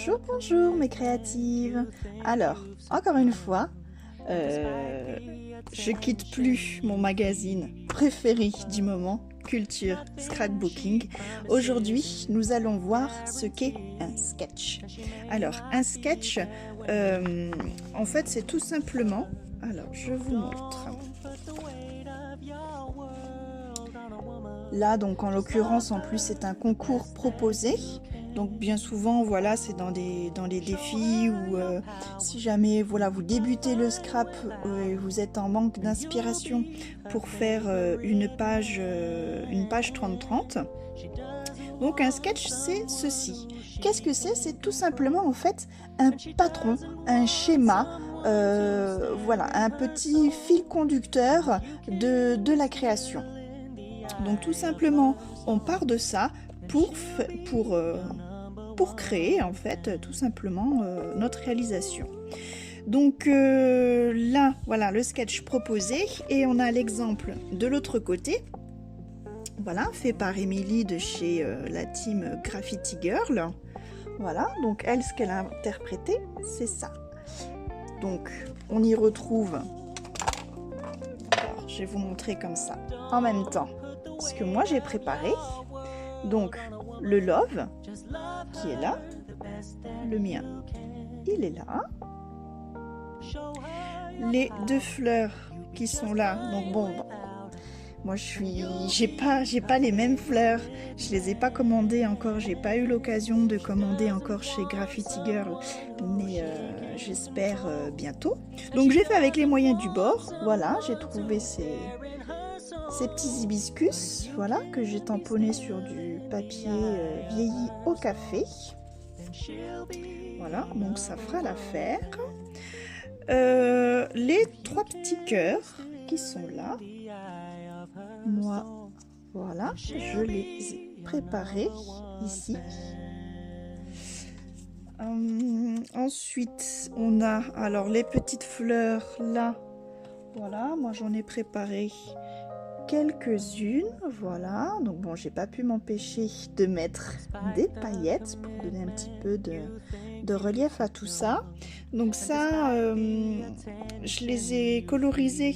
Bonjour, bonjour mes créatives. Alors, encore une fois, je quitte plus mon magazine préféré du moment, Culture Scrapbooking. Aujourd'hui, nous allons voir ce qu'est un sketch. Alors, un sketch, en fait, c'est tout simplement... Alors, je vous montre. Là, donc, en l'occurrence, en plus, c'est un concours proposé. Donc bien souvent, voilà, c'est dans les défis ou si jamais voilà, vous débutez le scrap et vous êtes en manque d'inspiration pour faire une page 30-30. Donc un sketch, c'est ceci. Qu'est-ce que c'est? C'est tout simplement en fait un patron, un schéma, voilà, un petit fil conducteur de la création. Donc tout simplement, on part de ça pour créer en fait tout simplement notre réalisation. Donc là, voilà le sketch proposé et on a l'exemple de l'autre côté. Voilà, fait par Émilie de chez la team Graffiti Girl. Voilà, donc elle, ce qu'elle a interprété, c'est ça. Donc on y retrouve, alors, je vais vous montrer comme ça en même temps ce que moi j'ai préparé. Donc le love qui est là, le mien il est là, les deux fleurs qui sont là. Donc bon, moi j'ai pas les mêmes fleurs, je les ai pas commandées encore, j'ai pas eu l'occasion de commander encore chez Graffiti Girl, mais j'espère bientôt. Donc j'ai fait avec les moyens du bord. Voilà, j'ai trouvé ces petits hibiscus, voilà, que j'ai tamponné sur du papier vieilli au café. Voilà, donc ça fera l'affaire. Les trois petits cœurs qui sont là, moi, voilà, je les ai préparés ici. Ensuite, on a alors les petites fleurs là. Voilà, moi j'en ai préparé quelques-unes, voilà. Donc bon, j'ai pas pu m'empêcher de mettre des paillettes pour donner un petit peu de relief à tout ça. Donc ça, je les ai colorisés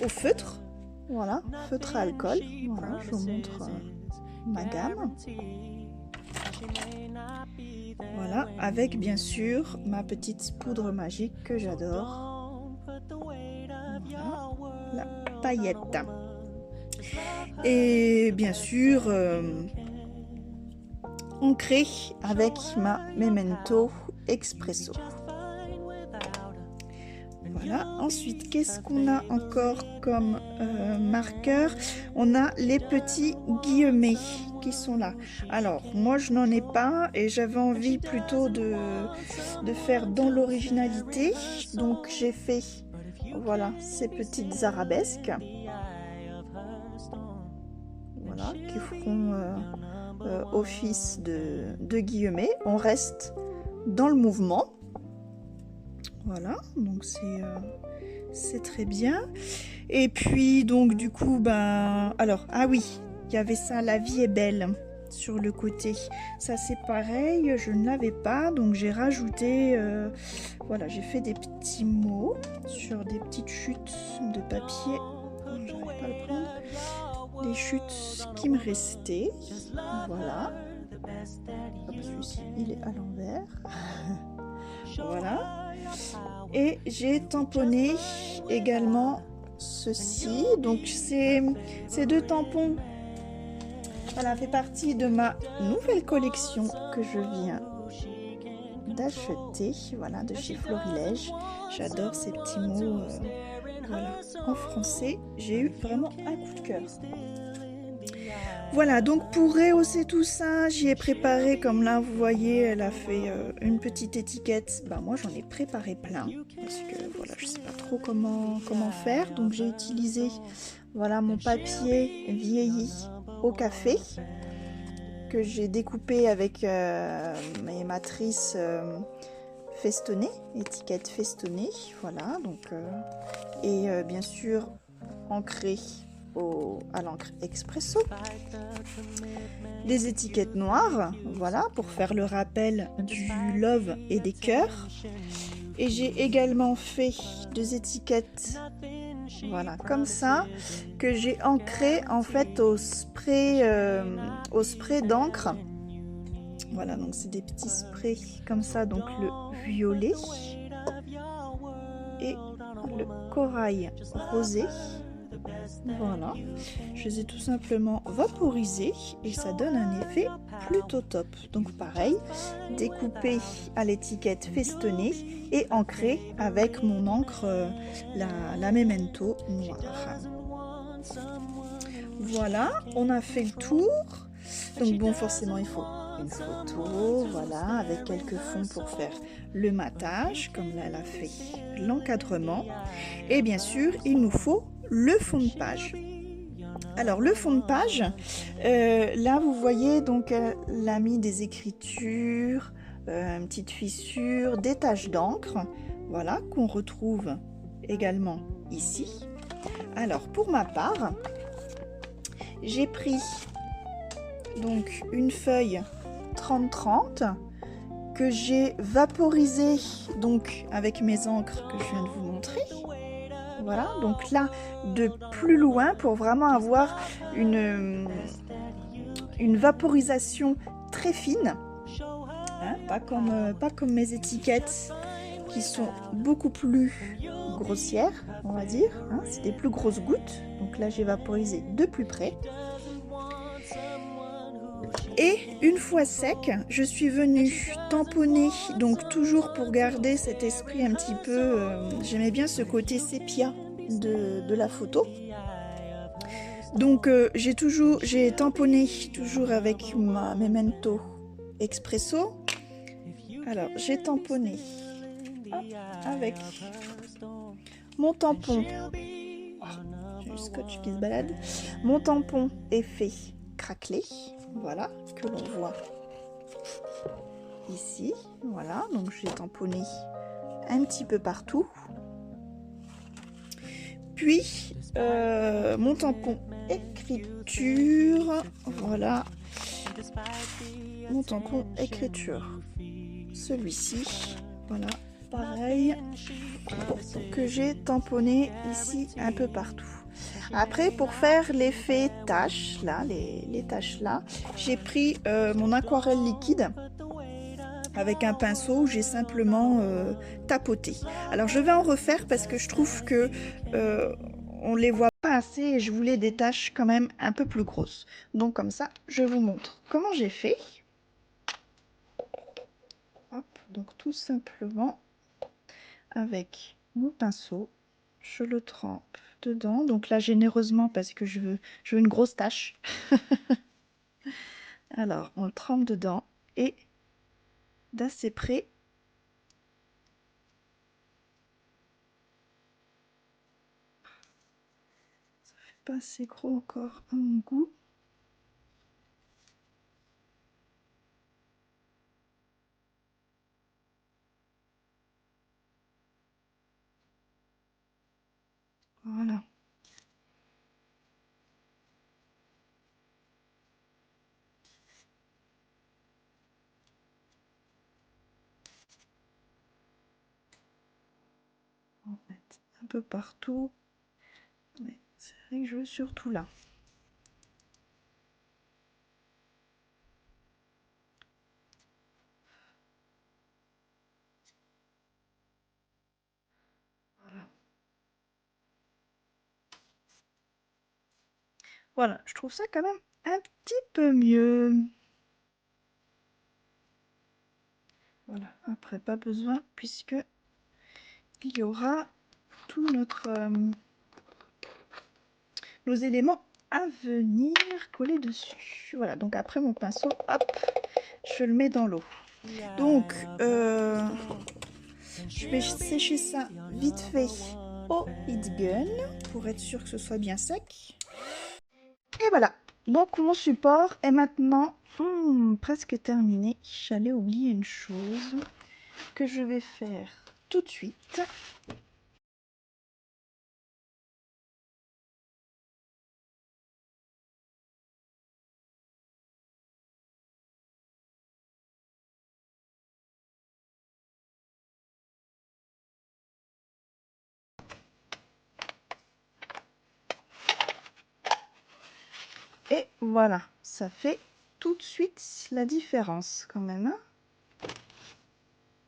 au feutre, voilà, feutre à alcool. Voilà, je vous montre ma gamme. Voilà, avec bien sûr ma petite poudre magique que j'adore. Voilà, la paillette. Et bien sûr, ancré avec ma Memento Expresso. Voilà, ensuite, qu'est-ce qu'on a encore comme marqueur? On a les petits guillemets qui sont là. Alors, moi, je n'en ai pas et j'avais envie plutôt de faire dans l'originalité. Donc, j'ai fait, voilà, ces petites arabesques. Voilà, qui feront office de guillemets. On reste dans le mouvement. Voilà, donc c'est très bien. Et puis donc du coup, ben alors ah oui, il y avait ça, la vie est belle sur le côté. Ça c'est pareil, je ne l'avais pas, donc j'ai rajouté, voilà, j'ai fait des petits mots sur des petites chutes de papier. J'arrive pas à le prendre. Des chutes qui me restaient. Voilà. Hop, celui-ci, il est à l'envers. Voilà. Et j'ai tamponné également ceci. Donc ces deux tampons, voilà, fait partie de ma nouvelle collection que je viens d'acheter. Voilà, de chez Florilège. J'adore ces petits mots. Voilà, en français, j'ai eu vraiment un coup de cœur. Voilà, donc pour rehausser tout ça, j'y ai préparé, comme là vous voyez, elle a fait une petite étiquette. Ben, moi j'en ai préparé plein, parce que voilà, je sais pas trop comment faire. Donc j'ai utilisé, voilà, mon papier vieilli au café, que j'ai découpé avec mes matrices festonnées, étiquette festonnée, voilà, donc et bien sûr ancré à l'encre expresso. Des étiquettes noires, voilà, pour faire le rappel du love et des cœurs. Et j'ai également fait 2 étiquettes, voilà, comme ça, que j'ai ancré en fait au spray d'encre. Voilà, donc c'est des petits sprays comme ça, donc le violet et le corail rosé. Voilà, je les ai tout simplement vaporisés et ça donne un effet plutôt top. Donc pareil, découpé à l'étiquette festonnée et ancré avec mon encre, la Memento noire. Voilà, on a fait le tour. Donc bon, forcément il faut une photo, voilà, avec quelques fonds pour faire le matage, comme là elle a fait l'encadrement. Et bien sûr, il nous faut le fond de page. Alors le fond de page, là vous voyez donc elle a mis des écritures, une petite fissure, des taches d'encre, voilà, qu'on retrouve également ici. Alors pour ma part, j'ai pris donc une feuille 30-30 que j'ai vaporisée donc avec mes encres que je viens de vous montrer. Voilà, donc là de plus loin pour vraiment avoir une vaporisation très fine, hein, pas comme mes étiquettes qui sont beaucoup plus grossières, on va dire, hein, c'est des plus grosses gouttes. Donc là j'ai vaporisé de plus près. Et une fois sec, je suis venue tamponner, donc toujours pour garder cet esprit un petit peu, j'aimais bien ce côté sépia de la photo. Donc j'ai tamponné toujours avec ma Memento Expresso. Alors j'ai tamponné avec mon tampon. Oh, j'ai le scotch qui se balade. Mon tampon effet craquelé. Voilà, que l'on voit ici. Voilà, donc j'ai tamponné un petit peu partout. Puis mon tampon écriture. Voilà, mon tampon écriture. Celui-ci, voilà, pareil, que j'ai tamponné ici un peu partout. Après, pour faire l'effet taches, là, les taches là, j'ai pris mon aquarelle liquide avec un pinceau où j'ai simplement tapoté. Alors je vais en refaire parce que je trouve que on les voit pas assez et je voulais des taches quand même un peu plus grosses. Donc comme ça, je vous montre comment j'ai fait. Hop, donc tout simplement avec mon pinceau, je le trempe dedans. Donc là généreusement parce que je veux une grosse tache. Alors on le trempe dedans et d'assez près. Ça fait pas assez gros encore à mon goût. Voilà. On va mettre un peu partout. Mais c'est vrai que je veux surtout là. Voilà. Voilà, je trouve ça quand même un petit peu mieux. Voilà, après pas besoin puisque il y aura tout nos éléments à venir coller dessus. Voilà, donc après mon pinceau, hop, je le mets dans l'eau. Donc, je vais sécher ça vite fait au heat gun pour être sûr que ce soit bien sec. Et voilà, donc mon support est maintenant presque terminé. J'allais oublier une chose que je vais faire tout de suite. Et voilà, ça fait tout de suite la différence quand même, hein.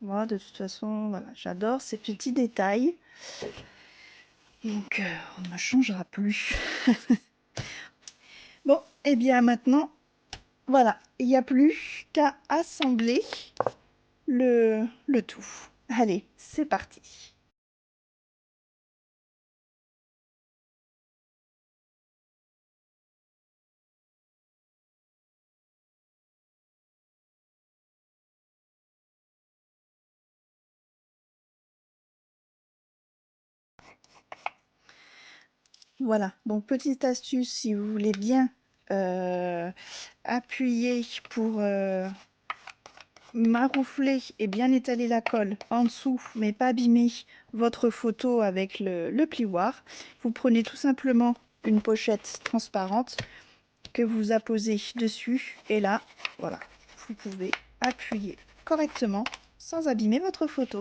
Moi, de toute façon, voilà, j'adore ces petits détails. Donc, on ne changera plus. Bon, et bien maintenant, voilà, il n'y a plus qu'à assembler le tout. Allez, c'est parti. Voilà, donc petite astuce, si vous voulez bien appuyer pour maroufler et bien étaler la colle en dessous, mais pas abîmer votre photo avec le plioir, vous prenez tout simplement une pochette transparente que vous apposez dessus et là, voilà, vous pouvez appuyer correctement sans abîmer votre photo.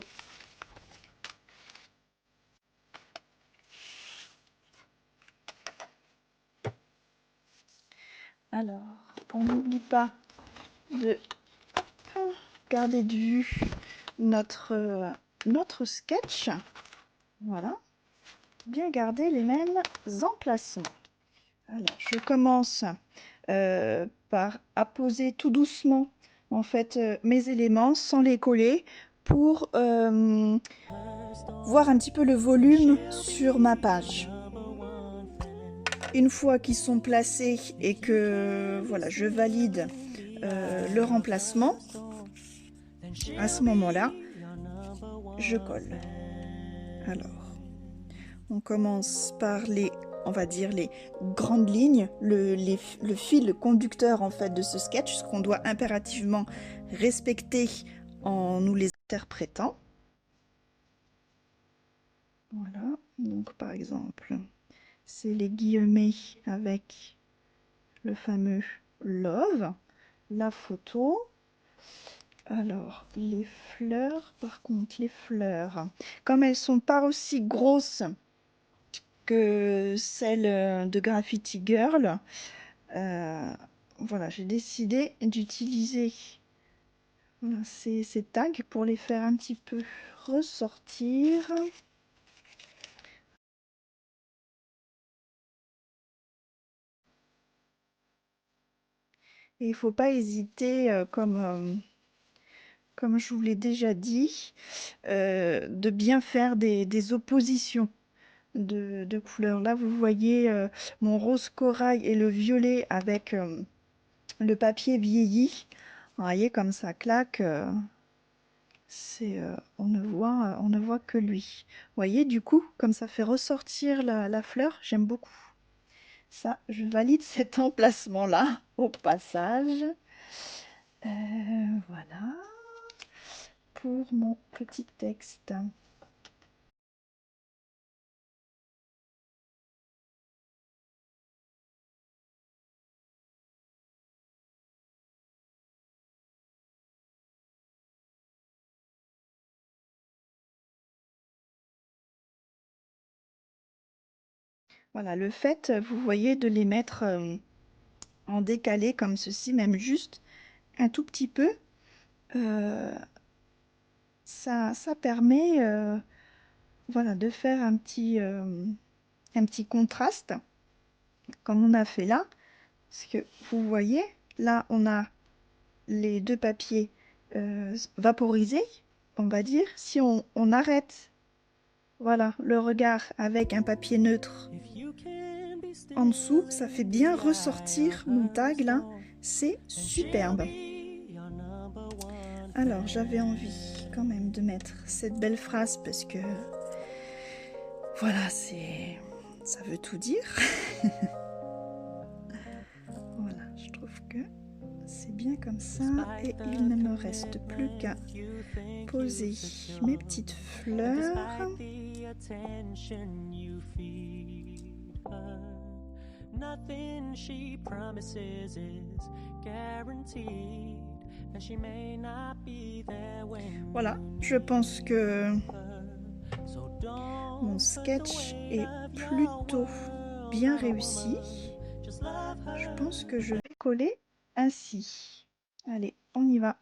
Alors, on n'oublie pas de garder de vue notre sketch. Voilà, bien garder les mêmes emplacements. Alors, je commence par apposer tout doucement en fait mes éléments sans les coller pour voir un petit peu le volume sur ma page. Une fois qu'ils sont placés et que voilà, je valide le remplacement, à ce moment-là, je colle. Alors, on commence par on va dire les grandes lignes, le fil conducteur en fait de ce sketch, ce qu'on doit impérativement respecter en nous les interprétant. Voilà, donc par exemple, c'est les guillemets avec le fameux love, la photo. Alors, les fleurs, par contre, les fleurs, comme elles sont pas aussi grosses que celles de Graffiti Girl, voilà, j'ai décidé d'utiliser ces tags pour les faire un petit peu ressortir. Et il ne faut pas hésiter, comme je vous l'ai déjà dit, de bien faire des oppositions de couleurs. Là, vous voyez mon rose corail et le violet avec le papier vieilli. Vous voyez comme ça claque. On ne voit que lui. Vous voyez, du coup, comme ça fait ressortir la fleur, j'aime beaucoup. Ça, je valide cet emplacement-là au passage. Voilà pour mon petit texte. Voilà, le fait, vous voyez, de les mettre en décalé comme ceci, même juste un tout petit peu, ça permet voilà, de faire un petit contraste, comme on a fait là. Parce que vous voyez, là, on a les deux papiers vaporisés, on va dire. Si on arrête, voilà, le regard avec un papier neutre en dessous, ça fait bien ressortir mon tag là. C'est superbe. Alors, j'avais envie quand même de mettre cette belle phrase parce que voilà, ça veut tout dire. Voilà, je trouve que c'est bien comme ça et il ne me reste plus qu'à poser mes petites fleurs. Voilà, je pense que mon sketch est plutôt bien réussi. Je pense que je vais coller ainsi. Allez, on y va.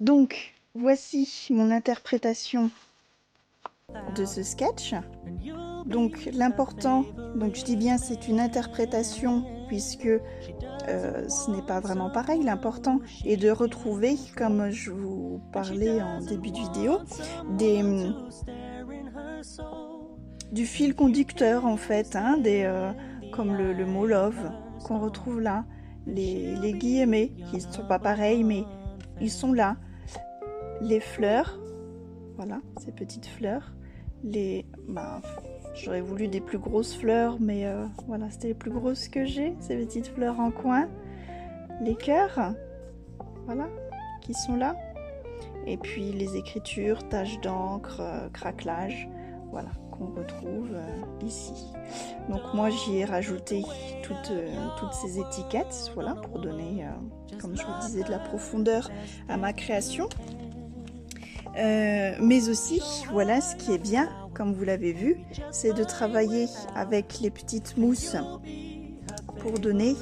Donc, voici mon interprétation de ce sketch. Donc, l'important, donc je dis bien c'est une interprétation puisque ce n'est pas vraiment pareil. L'important est de retrouver, comme je vous parlais en début de vidéo, du fil conducteur en fait, hein, comme le mot love qu'on retrouve là, les guillemets qui ne sont pas pareils mais ils sont là, les fleurs, voilà, ces petites fleurs, j'aurais voulu des plus grosses fleurs mais voilà, c'était les plus grosses que j'ai, ces petites fleurs en coin, les cœurs, voilà, qui sont là, et puis les écritures, taches d'encre, craquelage, voilà, qu'on retrouve ici. Donc moi j'y ai rajouté toutes ces étiquettes, voilà, pour donner, comme je vous disais, de la profondeur à ma création. Mais aussi, voilà, ce qui est bien, comme vous l'avez vu, c'est de travailler avec les petites mousses pour donner,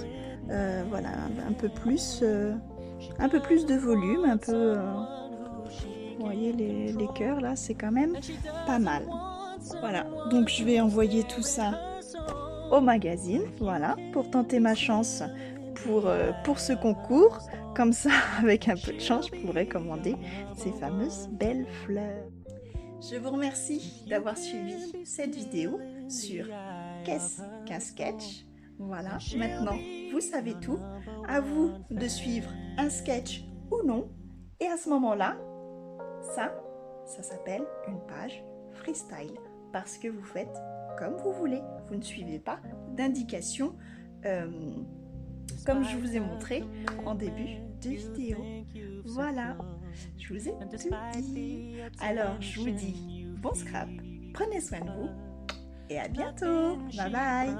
voilà, un peu plus de volume, un peu, vous voyez les cœurs là, c'est quand même pas mal. Voilà, donc je vais envoyer tout ça au magazine, voilà, pour tenter ma chance pour ce concours. Comme ça, avec un peu de chance, je pourrais commander ces fameuses belles fleurs. Je vous remercie d'avoir suivi cette vidéo sur qu'est-ce qu'un sketch. Voilà, maintenant vous savez tout. À vous de suivre un sketch ou non. Et à ce moment-là, ça s'appelle une page freestyle. Parce que vous faites comme vous voulez. Vous ne suivez pas d'indications comme je vous ai montré en début de vidéo. Voilà, je vous ai tout dit. Alors, je vous dis bon scrap, prenez soin de vous et à bientôt. Bye bye.